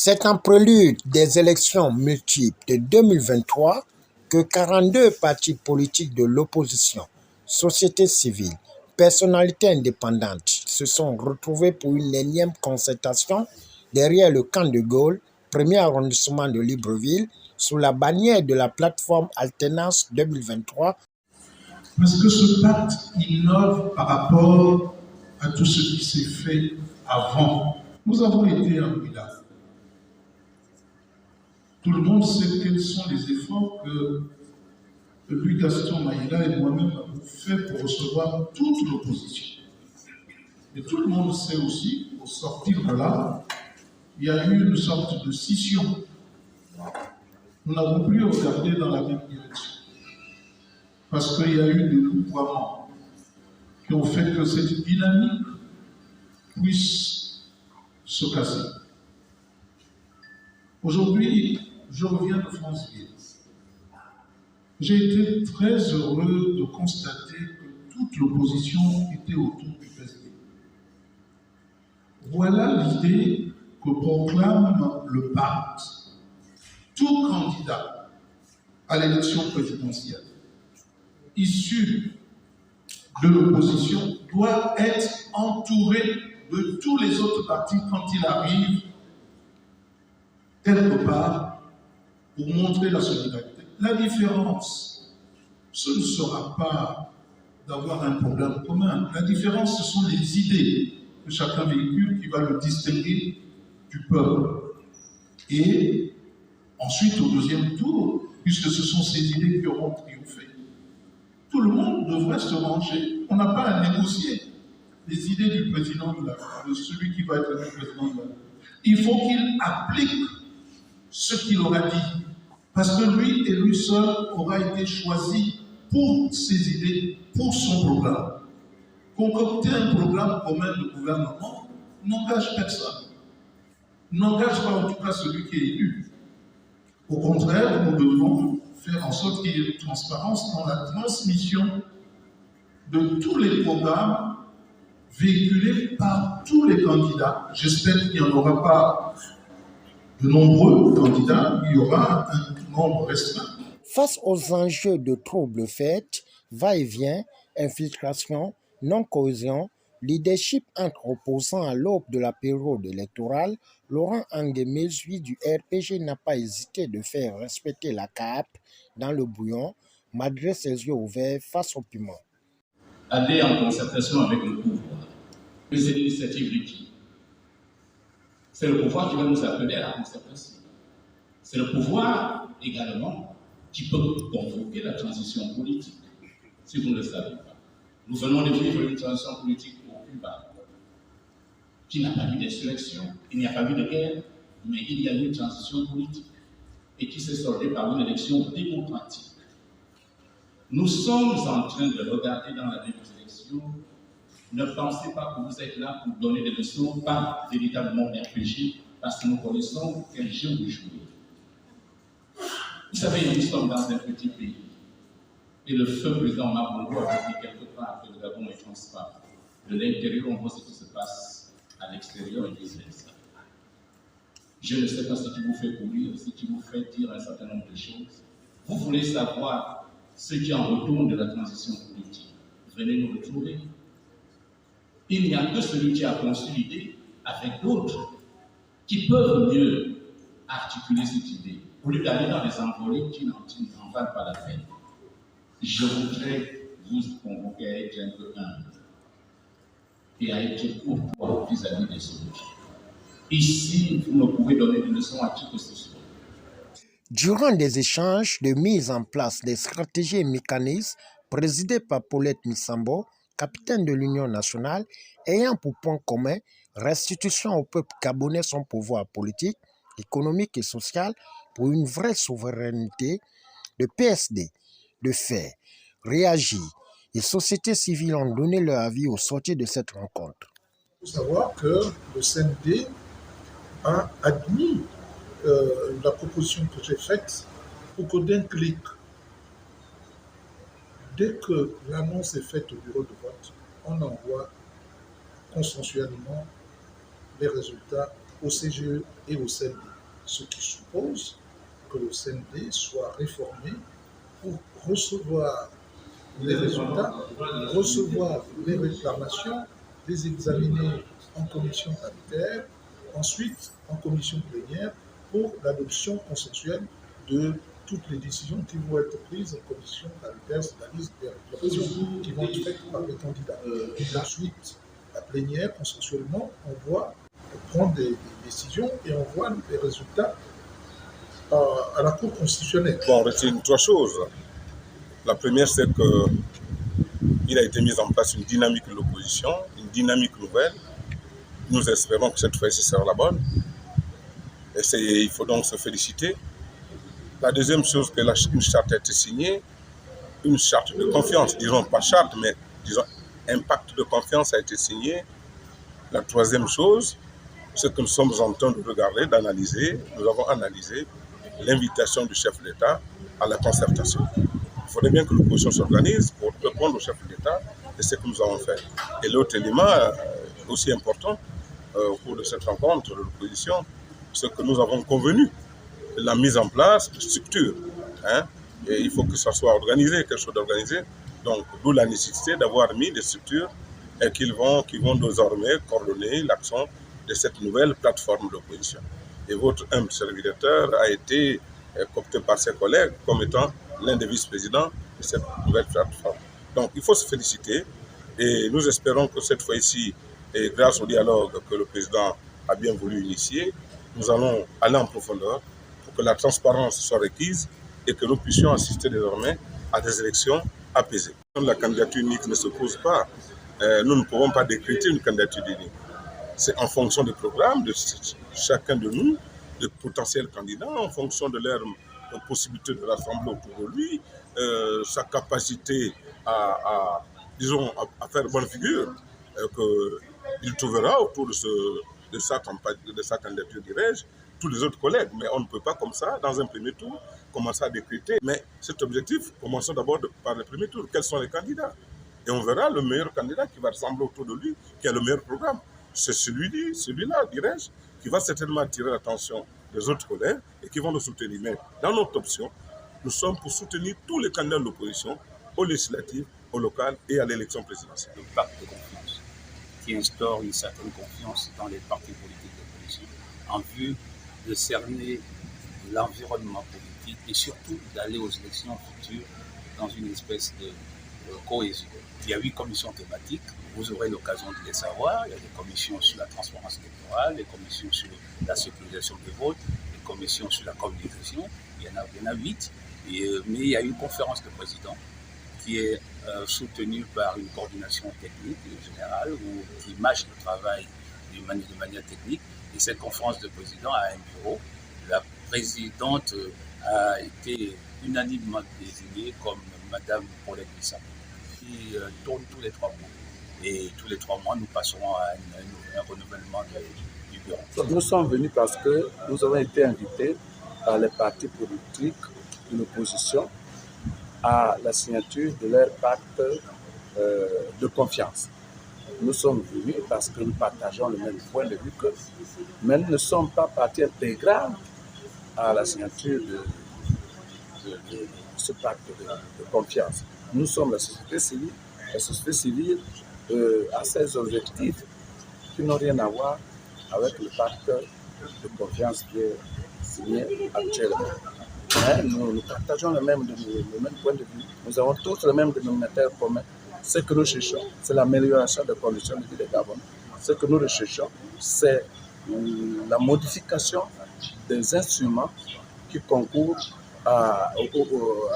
C'est en prélude des élections multiples de 2023 que 42 partis politiques de l'opposition, société civile, personnalités indépendantes se sont retrouvés pour une énième concertation derrière le camp de Gaulle, premier arrondissement de Libreville, sous la bannière de la plateforme Alternance 2023. Parce que ce pacte innove par rapport à tout ce qui s'est fait avant. Nous avons été en Ouida. Tout le monde sait quels sont les efforts que Louis Gaston Maïla et moi-même avons fait pour recevoir toute l'opposition. Et tout le monde sait aussi, au sortir de là, il y a eu une sorte de scission. Nous n'avons plus regardé dans la même direction. Parce qu'il y a eu des louvoiements qui ont fait que cette dynamique puisse se casser. Aujourd'hui, je reviens de Franceville. J'ai été très heureux de constater que toute l'opposition était autour du PSD. Voilà l'idée que proclame le pacte. Tout candidat à l'élection présidentielle issu de l'opposition doit être entouré de tous les autres partis quand il arrive quelque part pour montrer la solidarité. La différence, ce ne sera pas d'avoir un programme commun. La différence, ce sont les idées que chacun véhicule qui va le distinguer du peuple. Et ensuite, au deuxième tour, puisque ce sont ces idées qui auront triomphé, tout le monde devrait se ranger. On n'a pas à négocier les idées du président de celui qui va être le président de la République. Il faut qu'il applique ce qu'il aura dit. Parce que lui et lui seul aura été choisi pour ses idées, pour son programme. Concocter un programme commun de gouvernement n'engage personne. N'engage pas en tout cas celui qui est élu. Au contraire, nous devons faire en sorte qu'il y ait une transparence dans la transmission de tous les programmes véhiculés par tous les candidats. J'espère qu'il n'y en aura pas de nombreux candidats, il y aura un nombre restreint. Face aux enjeux de troubles faits, va-et-vient, infiltration, non-cohésion, leadership entre opposants à l'aube de la période électorale, Laurent Anguemezui du RPG n'a pas hésité de faire respecter la CAP dans le bouillon, malgré ses yeux ouverts face au piment. Aller en concertation avec le pouvoir, mais c'est l'initiative de qui? C'est le pouvoir qui va nous appeler à la concertation. C'est le pouvoir également qui peut convoquer la transition politique, si vous ne le savez pas. Nous venons de vivre une transition politique au Cuba, qui n'a pas eu d'insurrection, il n'y a pas eu de guerre, mais il y a eu une transition politique, et qui s'est soldée par une élection démocratique. Nous sommes en train de regarder dans la même direction. Ne pensez pas que vous êtes là pour donner des leçons, pas véritablement RPG, parce que nous connaissons quel jeu vous jouez. Vous savez, nous sommes dans un petit pays. Et le feu président Mabongo a dit quelque part que le Gabon est transparent. De l'intérieur, on voit ce qui se passe à l'extérieur et vice-versa. Je ne sais pas ce qui vous fait courir, ce qui vous fait dire un certain nombre de choses. Vous voulez savoir ce qui en retourne de la transition politique. Venez nous retrouver. Il n'y a que celui qui a conçu l'idée avec d'autres qui peuvent mieux articuler cette idée, au lieu d'aller dans des envolées qui n'en valent pas la peine. Je voudrais vous convoquer à être un peu humble et à être courtois vis-à-vis des autres. Ici, vous ne pouvez donner des leçons à qui que ce soit. Durant des échanges de mise en place des stratégies et mécanismes présidés par Paulette Missambo, capitaine de l'Union nationale, ayant pour point commun restitution au peuple gabonais son pouvoir politique, économique et social pour une vraie souveraineté, le PSD, de fait, réagit et sociétés civiles ont donné leur avis au sortir de cette rencontre. Il faut savoir que le CND a admis la proposition que j'ai faite pour que d'un clic, dès que l'annonce est faite au bureau de vote, on envoie consensuellement les résultats au CGE et au CND. ce qui suppose que le CND soit réformé pour recevoir les résultats, recevoir les réclamations, les examiner en commission paritaire, ensuite en commission plénière pour l'adoption consensuelle de toutes les décisions qui vont être prises en commission paritaire, c'est-à-dire des réclamations qui vont être faites par les candidats. Et ensuite, la plénière, consensuellement, on prend des décisions et on voit les résultats à la Cour constitutionnelle. Bon, on retient trois choses. La première, c'est qu'il a été mis en place une dynamique de l'opposition, une dynamique nouvelle. Nous espérons que cette fois-ci sera la bonne. Et il faut donc se féliciter. La deuxième chose, que une charte a été signée, une charte de confiance, disons pas charte, mais disons un pacte de confiance a été signé. La troisième chose, c'est que nous sommes en train de regarder, d'analyser, nous avons analysé l'invitation du chef de l'État à la concertation. Il faudrait bien que l'opposition s'organise pour répondre au chef de l'État et c'est ce que nous avons fait. Et l'autre élément aussi important au cours de cette rencontre de l'opposition, c'est que nous avons convenu de la mise en place de structures. Et il faut que ça soit organisé, quelque chose d'organisé. Donc, d'où la nécessité d'avoir mis des structures et qui vont désormais coordonner l'action de cette nouvelle plateforme d'opposition. Et votre humble serviteur a été coopté par ses collègues comme étant l'un des vice-présidents de cette nouvelle plateforme. Donc, il faut se féliciter et nous espérons que cette fois-ci, et grâce au dialogue que le président a bien voulu initier, nous allons aller en profondeur pour que la transparence soit requise et que nous puissions assister désormais à des élections apaisées. La candidature unique ne se pose pas. Nous ne pouvons pas décréter une candidature unique. C'est en fonction des programmes de chacun de nous, de potentiels candidats, en fonction de leur possibilité de rassembler autour de lui, sa capacité à faire bonne figure, qu'il trouvera autour de sa candidature, dirais-je, tous les autres collègues. Mais on ne peut pas comme ça, dans un premier tour, commencer à décréter. Mais cet objectif, commençons d'abord par le premier tour. Quels sont les candidats? Et on verra le meilleur candidat qui va rassembler autour de lui, qui a le meilleur programme. C'est celui-là, dirais-je, qui va certainement attirer l'attention des autres collègues et qui vont nous soutenir. Mais dans notre option, nous sommes pour soutenir tous les candidats de l'opposition aux législatives, aux locales et à l'élection présidentielle. Le pacte de confiance qui instaure une certaine confiance dans les partis politiques d'opposition en vue de cerner l'environnement politique et surtout d'aller aux élections futures dans une espèce de cohésion. Il y a 8 commissions thématiques, vous aurez l'occasion de les savoir. Il y a des commissions sur la transparence électorale, des commissions sur la sécurisation des votes, des commissions sur la communication, il y en a 8. Mais il y a une conférence de présidents qui est soutenue par une coordination technique générale qui mâche le travail de manière technique. Et cette conférence de présidents a un bureau. La présidente a été unanimement désignée comme Madame Paulette Missambo, qui tourne tous les 3 mois. Et tous les 3 mois, nous passerons à un renouvellement du bureau. Nous sommes venus parce que nous avons été invités par les partis politiques de l'opposition à la signature de leur pacte de confiance. Nous sommes venus parce que nous partageons le même point de vue que mais nous ne sommes pas partie intégrale à la signature de ce pacte de confiance. Nous sommes la société civile. La société civile a ses objectifs qui n'ont rien à voir avec le pacte de confiance qui est signé actuellement. Mais nous partageons le même point de vue. Nous avons tous le même dénominateur commun. Ce que nous cherchons, c'est l'amélioration des conditions de vie des Gabonais. Ce que nous recherchons, c'est la modification des instruments qui concourent à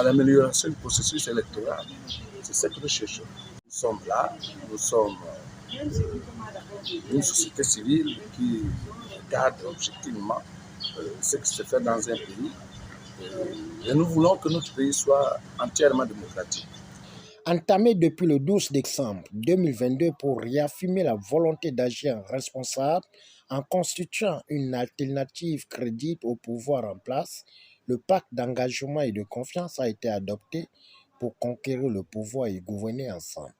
l'amélioration du processus électoral. C'est ce que nous cherchons. Nous sommes là, nous sommes une société civile qui regarde objectivement ce qui se fait dans un pays. Et nous voulons que notre pays soit entièrement démocratique. Entamé depuis le 12 décembre 2022 pour réaffirmer la volonté d'agir responsable en constituant une alternative crédible au pouvoir en place, le pacte d'engagement et de confiance a été adopté pour conquérir le pouvoir et gouverner ensemble.